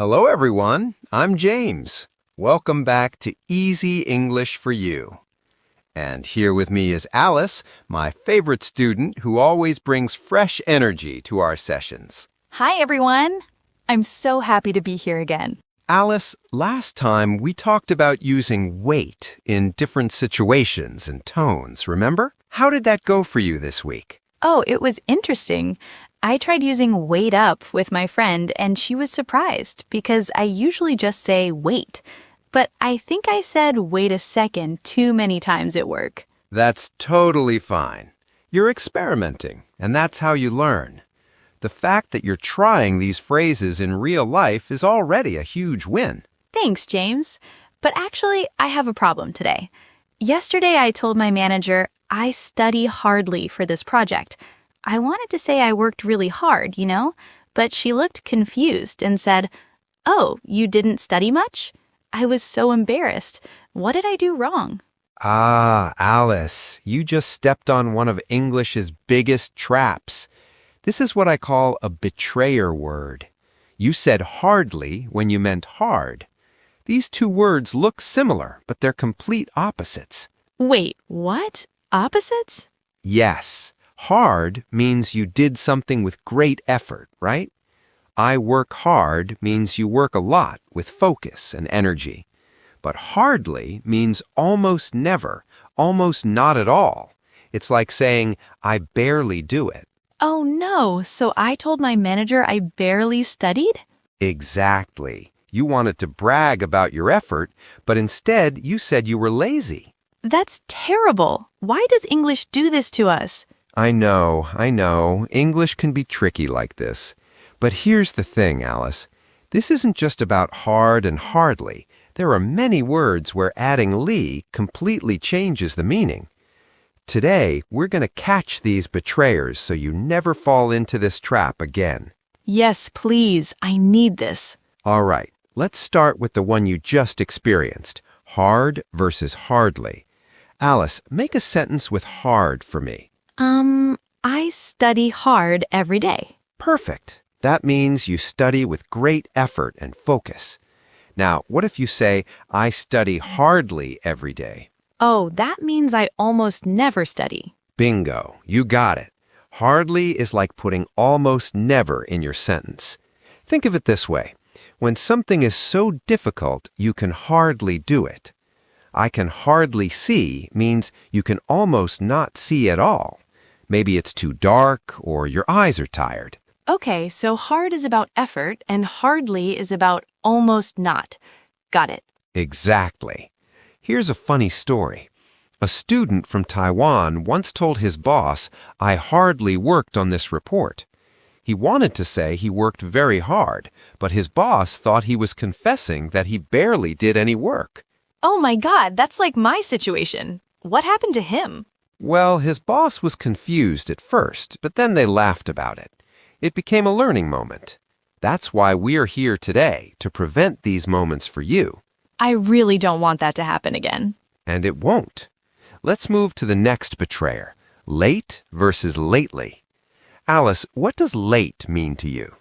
Hello, everyone. I'm James. Welcome back to Easy English for You. And here with me is Alice, my favorite student who always brings fresh energy to our sessions. Hi, everyone. I'm so happy to be here again. Alice, last time we talked about using weight in different situations and tones, remember? How did that go for you this week? Oh, it was interesting. I tried using wait up with my friend, and she was surprised because I usually just say wait. But I think I said wait a second too many times at work. That's totally fine. You're experimenting, and that's how you learn. The fact that you're trying these phrases in real life is already a huge win. Thanks, James. But actually, I have a problem today. Yesterday, I told my manager I study hardly for this project. I wanted to say I worked really hard, but she looked confused and said, "Oh, you didn't study much?" I was so embarrassed. What did I do wrong? Ah, Alice, you just stepped on one of English's biggest traps. This is what I call a betrayer word. You said hardly when you meant hard. These two words look similar, but they're complete opposites. Wait, what? Opposites? Yes. Hard means you did something with great effort, right? I work hard means you work a lot with focus and energy. But hardly means almost never, almost not at all. It's like saying, I barely do it. Oh no, so I told my manager I barely studied? Exactly. You wanted to brag about your effort, but instead you said you were lazy. That's terrible. Why does English do this to us? I know. English can be tricky like this. But here's the thing, Alice. This isn't just about hard and hardly. There are many words where adding "ly" completely changes the meaning. Today, we're going to catch these betrayers so you never fall into this trap again. Yes, please. I need this. All right, let's start with the one you just experienced, hard versus hardly. Alice, make a sentence with hard for me. I study hard every day. Perfect. That means you study with great effort and focus. Now, what if you say, I study hardly every day? Oh, that means I almost never study. Bingo, you got it. Hardly is like putting almost never in your sentence. Think of it this way. When something is so difficult, you can hardly do it. I can hardly see means you can almost not see at all. Maybe it's too dark or your eyes are tired. Okay, so hard is about effort and hardly is about almost not. Got it. Exactly. Here's a funny story. A student from Taiwan once told his boss, I hardly worked on this report. He wanted to say he worked very hard, but his boss thought he was confessing that he barely did any work. Oh my God, that's like my situation. What happened to him? Well, his boss was confused at first, but then they laughed about it. It became a learning moment. That's why we're here today, to prevent these moments for you. I really don't want that to happen again. And it won't. Let's move to the next betrayer, late versus lately. Alice, what does late mean to you?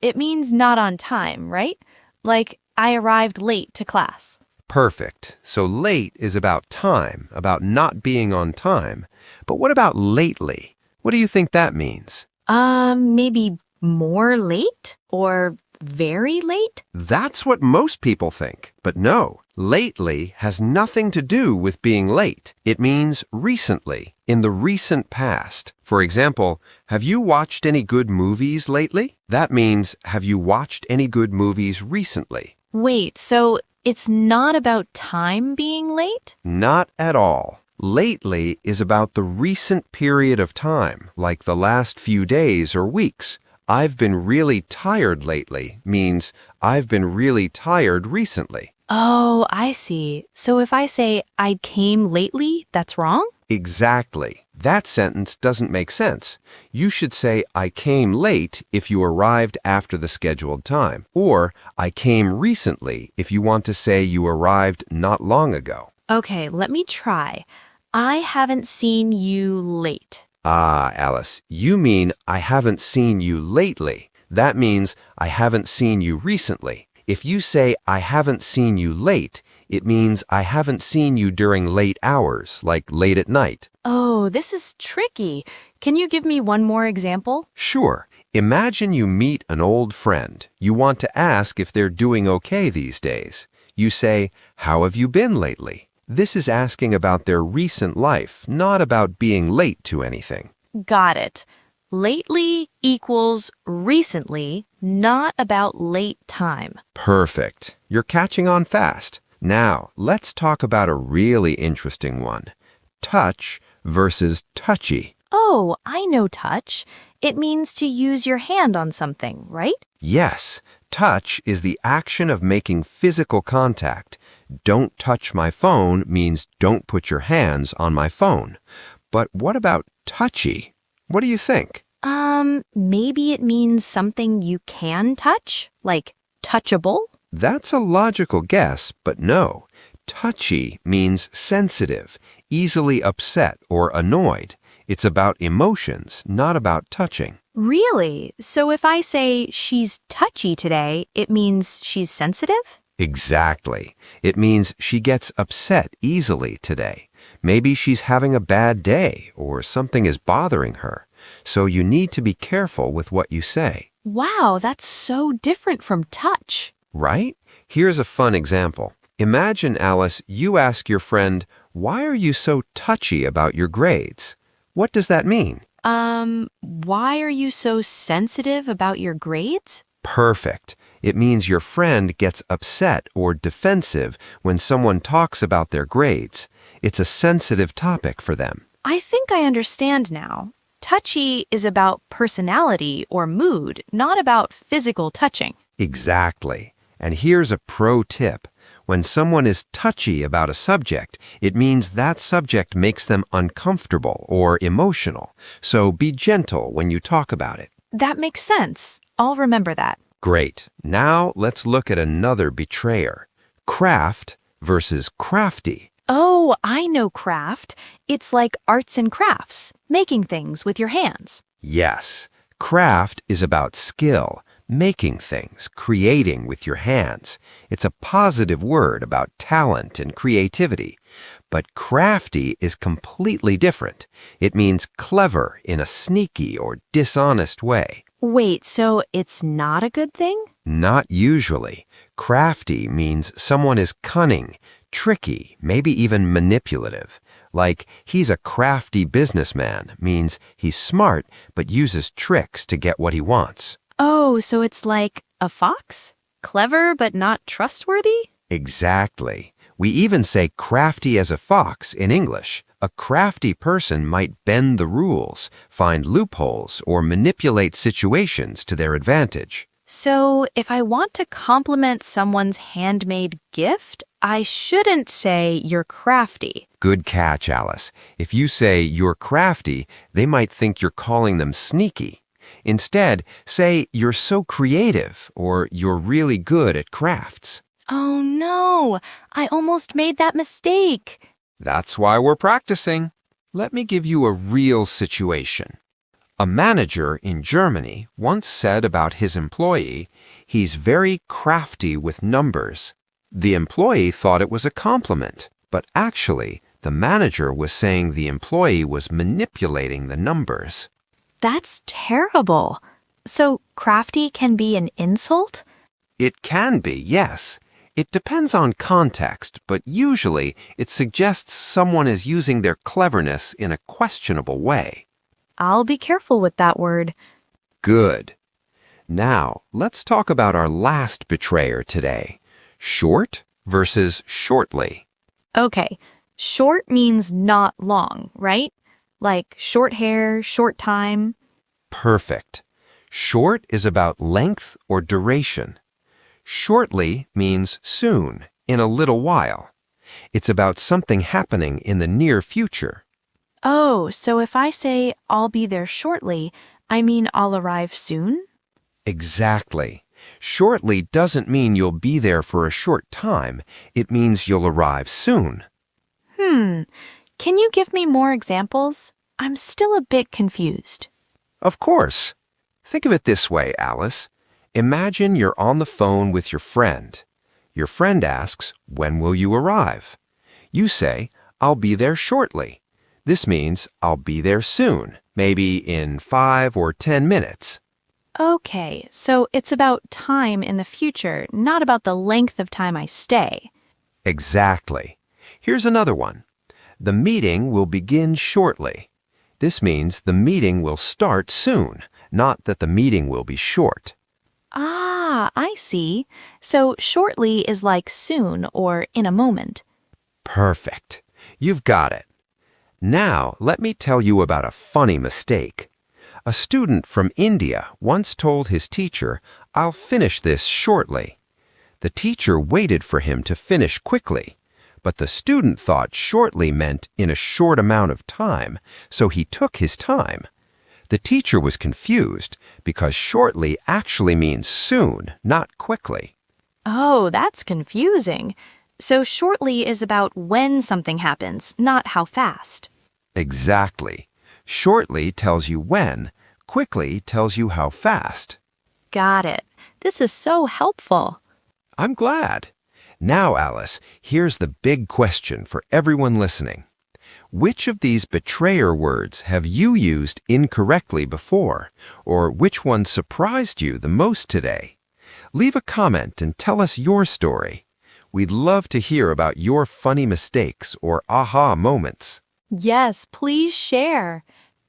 It means not on time, right? Like, I arrived late to class. Perfect. So late is about time, about not being on time. But what about lately? What do you think that means? Maybe more late or very late? That's what most people think. But no, lately has nothing to do with being late. It means recently, in the recent past. For example, have you watched any good movies lately? That means, have you watched any good movies recently? Wait, so it's not about time being late? Not at all. Lately is about the recent period of time, like the last few days or weeks. I've been really tired lately means I've been really tired recently. Oh, I see. So if I say I came lately, that's wrong? Exactly. That sentence doesn't make sense. You should say I came late if you arrived after the scheduled time, or I came recently if you want to say you arrived not long ago. Okay, let me try. I haven't seen you late. Ah, Alice, you mean I haven't seen you lately. That means I haven't seen you recently. If you say I haven't seen you late, it means I haven't seen you during late hours, like late at night. Oh, this is tricky. Can you give me one more example? Sure. Imagine you meet an old friend. You want to ask if they're doing okay these days. You say, "How have you been lately?" This is asking about their recent life, not about being late to anything. Got it. Lately equals recently, not about late time. Perfect. You're catching on fast. Now, let's talk about a really interesting one. Touch versus touchy. Oh, I know touch. It means to use your hand on something, right? Yes, touch is the action of making physical contact. Don't touch my phone means don't put your hands on my phone. But what about touchy? What do you think? Maybe it means something you can touch, like touchable? That's a logical guess, but no. Touchy means sensitive, easily upset or annoyed. It's about emotions, not about touching. Really? So if I say she's touchy today, it means she's sensitive? Exactly. It means she gets upset easily today. Maybe she's having a bad day or something is bothering her. So you need to be careful with what you say. Wow, that's so different from touch. Right? Here's a fun example. Imagine, Alice, you ask your friend, "Why are you so touchy about your grades?" What does that mean? Why are you so sensitive about your grades? Perfect. It means your friend gets upset or defensive when someone talks about their grades. It's a sensitive topic for them. I think I understand now. Touchy is about personality or mood, not about physical touching. Exactly. And here's a pro tip. When someone is touchy about a subject, it means that subject makes them uncomfortable or emotional. So be gentle when you talk about it. That makes sense. I'll remember that. Great. Now let's look at another betrayer. Craft versus crafty. Oh, I know craft. It's like arts and crafts, making things with your hands. Yes. Craft is about skill, making things, creating with your hands. It's a positive word about talent and creativity. But crafty is completely different. It means clever in a sneaky or dishonest way. Wait, so it's not a good thing? Not usually. Crafty means someone is cunning, tricky, maybe even manipulative. Like, he's a crafty businessman means he's smart but uses tricks to get what he wants. Oh, so it's like a fox? Clever but not trustworthy? Exactly. We even say crafty as a fox in English. A crafty person might bend the rules, find loopholes, or manipulate situations to their advantage. So if I want to compliment someone's handmade gift, I shouldn't say you're crafty. Good catch, Alice. If you say you're crafty, they might think you're calling them sneaky. Instead, say you're so creative or you're really good at crafts. Oh no, I almost made that mistake. That's why we're practicing. Let me give you a real situation. A manager in Germany once said about his employee, "He's very crafty with numbers." The employee thought it was a compliment, but actually, the manager was saying the employee was manipulating the numbers. That's terrible. So crafty can be an insult? It can be, yes. It depends on context, but usually it suggests someone is using their cleverness in a questionable way. I'll be careful with that word. Good. Now, let's talk about our last betrayer today. Short versus shortly. Okay, short means not long, right? Like short hair, short time. Perfect. Short is about length or duration. Shortly means soon, in a little while. It's about something happening in the near future. Oh, so if I say I'll be there shortly, I mean I'll arrive soon? Exactly. Shortly doesn't mean you'll be there for a short time. It means you'll arrive soon. Can you give me more examples? I'm still a bit confused. Of course. Think of it this way, Alice. Imagine you're on the phone with your friend. Your friend asks, "When will you arrive?" You say, "I'll be there shortly." This means I'll be there soon, maybe in 5 or 10 minutes. Okay, so it's about time in the future, not about the length of time I stay. Exactly. Here's another one. The meeting will begin shortly. This means the meeting will start soon, not that the meeting will be short. Ah, I see. So shortly is like soon or in a moment. Perfect. You've got it. Now, let me tell you about a funny mistake. A student from India once told his teacher, "I'll finish this shortly." The teacher waited for him to finish quickly, but the student thought shortly meant in a short amount of time, so he took his time. The teacher was confused because shortly actually means soon, not quickly. Oh, that's confusing. So shortly is about when something happens, not how fast. Exactly. Shortly tells you when, quickly tells you how fast. Got it. This is so helpful. I'm glad. Now, Alice, here's the big question for everyone listening. Which of these betrayer words have you used incorrectly before, or which one surprised you the most today? Leave a comment and tell us your story. We'd love to hear about your funny mistakes or aha moments. Yes, please share.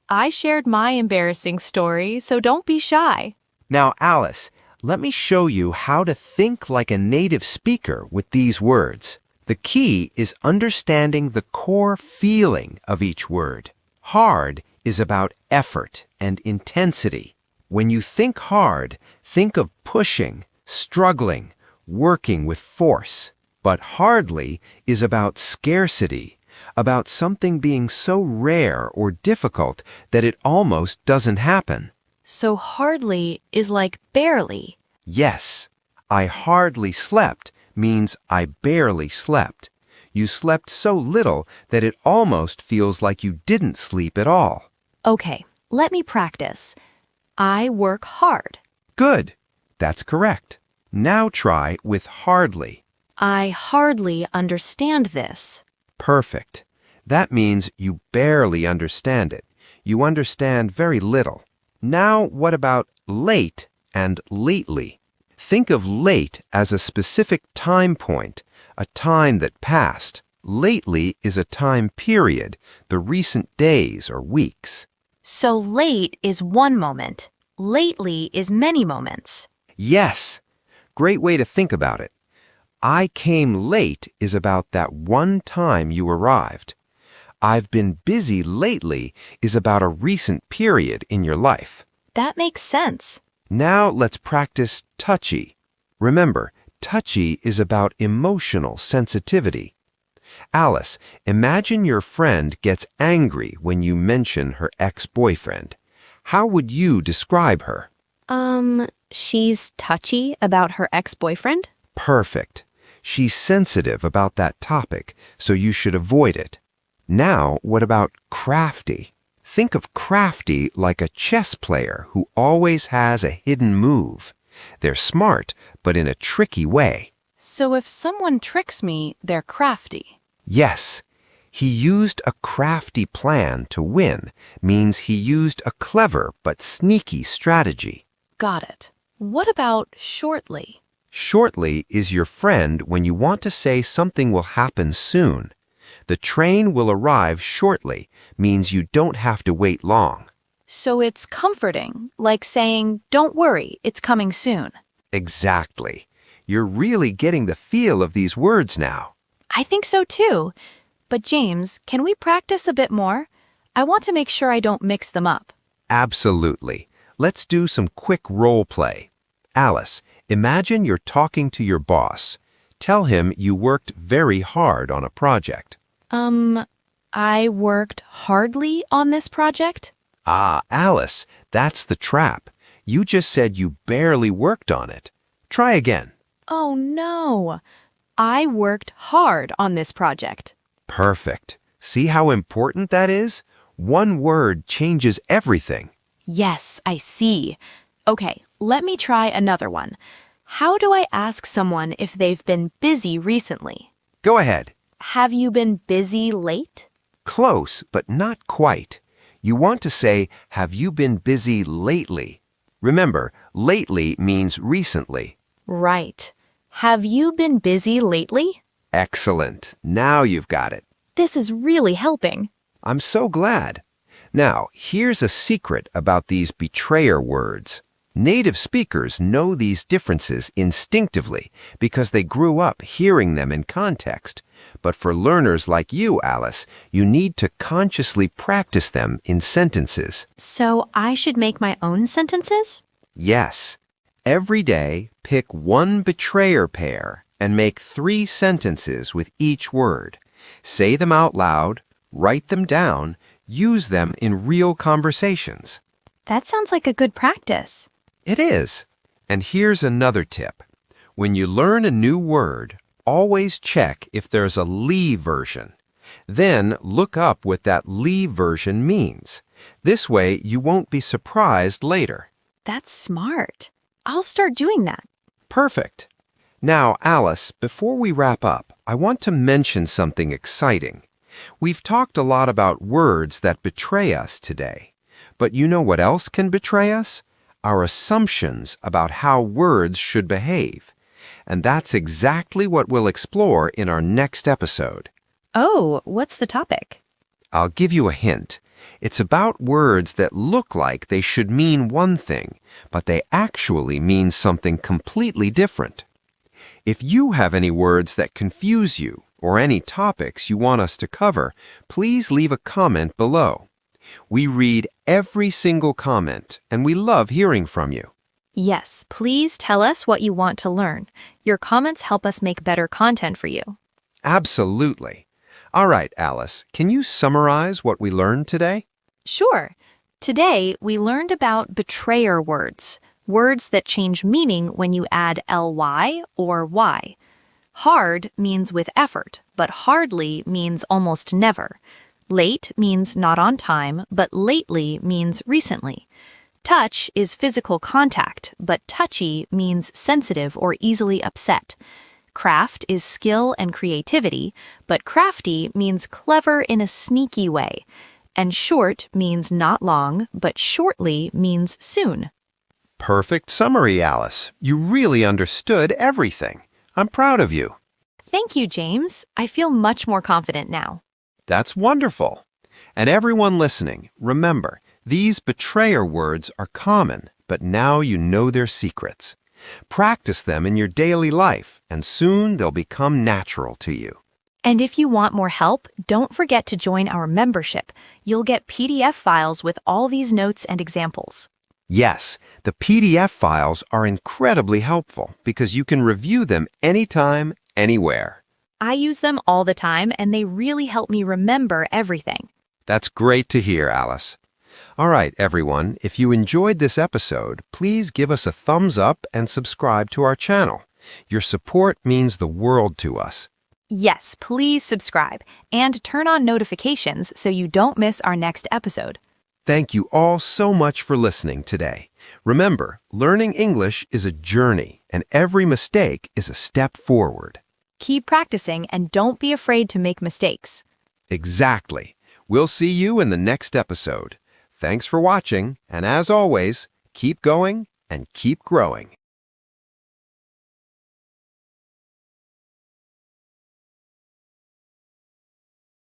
I shared my embarrassing story, so don't be shy. Now, Alice, let me show you how to think like a native speaker with these words. The key is understanding the core feeling of each word. Hard is about effort and intensity. When you think hard, think of pushing, struggling, working with force. But hardly is about scarcity, about something being so rare or difficult that it almost doesn't happen. So hardly is like barely. Yes, I hardly slept means I barely slept. You slept so little that it almost feels like you didn't sleep at all. Okay, let me practice. I work hard. Good. That's correct. Now try with hardly. I hardly understand this. Perfect. That means you barely understand it. You understand very little. Now, what about late and lately? Think of late as a specific time point, a time that passed. Lately is a time period, the recent days or weeks. So late is one moment. Lately is many moments. Yes. Great way to think about it. I came late is about that one time you arrived. I've been busy lately is about a recent period in your life. That makes sense. Now let's practice touchy. Remember, touchy is about emotional sensitivity. Alice, imagine your friend gets angry when you mention her ex-boyfriend. How would you describe her? She's touchy about her ex-boyfriend? Perfect. She's sensitive about that topic, so you should avoid it. Now, what about crafty? Think of crafty like a chess player who always has a hidden move. They're smart, but in a tricky way. So if someone tricks me, they're crafty. Yes, he used a crafty plan to win, means he used a clever but sneaky strategy. Got it. What about shortly? Shortly is your friend when you want to say something will happen soon. The train will arrive shortly means you don't have to wait long. So it's comforting, like saying, don't worry, it's coming soon. Exactly. You're really getting the feel of these words now. I think so too. But James, can we practice a bit more? I want to make sure I don't mix them up. Absolutely. Let's do some quick role play. Alice, imagine you're talking to your boss. Tell him you worked very hard on a project. I worked hardly on this project? Ah, Alice, that's the trap. You just said you barely worked on it. Try again. Oh no. I worked hard on this project. Perfect. See how important that is? One word changes everything. Yes, I see. Okay, let me try another one. How do I ask someone if they've been busy recently? Go ahead. Have you been busy late? Close, but not quite. You want to say, have you been busy lately? Remember, lately means recently. Right. Have you been busy lately? Excellent. Now you've got it. This is really helping. I'm so glad. Now, here's a secret about these betrayer words. Native speakers know these differences instinctively because they grew up hearing them in context. But for learners like you, Alice, you need to consciously practice them in sentences. So I should make my own sentences? Yes. Every day, pick one betrayer pair and make 3 sentences with each word. Say them out loud, write them down, use them in real conversations. That sounds like a good practice. It is. And here's another tip. When you learn a new word, always check if there's a Lee version. Then look up what that Lee version means. This way you won't be surprised later. That's smart. I'll start doing that. Perfect. Now, Alice, before we wrap up, I want to mention something exciting. We've talked a lot about words that betray us today. But you know what else can betray us? Our assumptions about how words should behave. And that's exactly what we'll explore in our next episode. Oh, what's the topic? I'll give you a hint. It's about words that look like they should mean one thing, but they actually mean something completely different. If you have any words that confuse you or any topics you want us to cover, please leave a comment below. We read every single comment, and we love hearing from you. Yes, please tell us what you want to learn. Your comments help us make better content for you. Absolutely. All right, Alice, can you summarize what we learned today? Sure. Today, we learned about betrayer words, words that change meaning when you add ly or y. Hard means with effort, but hardly means almost never. Late means not on time, but lately means recently. Touch is physical contact, but touchy means sensitive or easily upset. Craft is skill and creativity, but crafty means clever in a sneaky way. And short means not long, but shortly means soon. Perfect summary, Alice. You really understood everything. I'm proud of you. Thank you, James. I feel much more confident now. That's wonderful. And everyone listening, remember, these betrayer words are common, but now you know their secrets. Practice them in your daily life, and soon they'll become natural to you. And if you want more help, don't forget to join our membership. You'll get PDF files with all these notes and examples. Yes, the PDF files are incredibly helpful because you can review them anytime, anywhere. I use them all the time, and they really help me remember everything. That's great to hear, Alice. All right, everyone, if you enjoyed this episode, please give us a thumbs up and subscribe to our channel. Your support means the world to us. Yes, please subscribe and turn on notifications so you don't miss our next episode. Thank you all so much for listening today. Remember, learning English is a journey, and every mistake is a step forward. Keep practicing and don't be afraid to make mistakes. Exactly. We'll see you in the next episode. Thanks for watching, and as always, keep going and keep growing.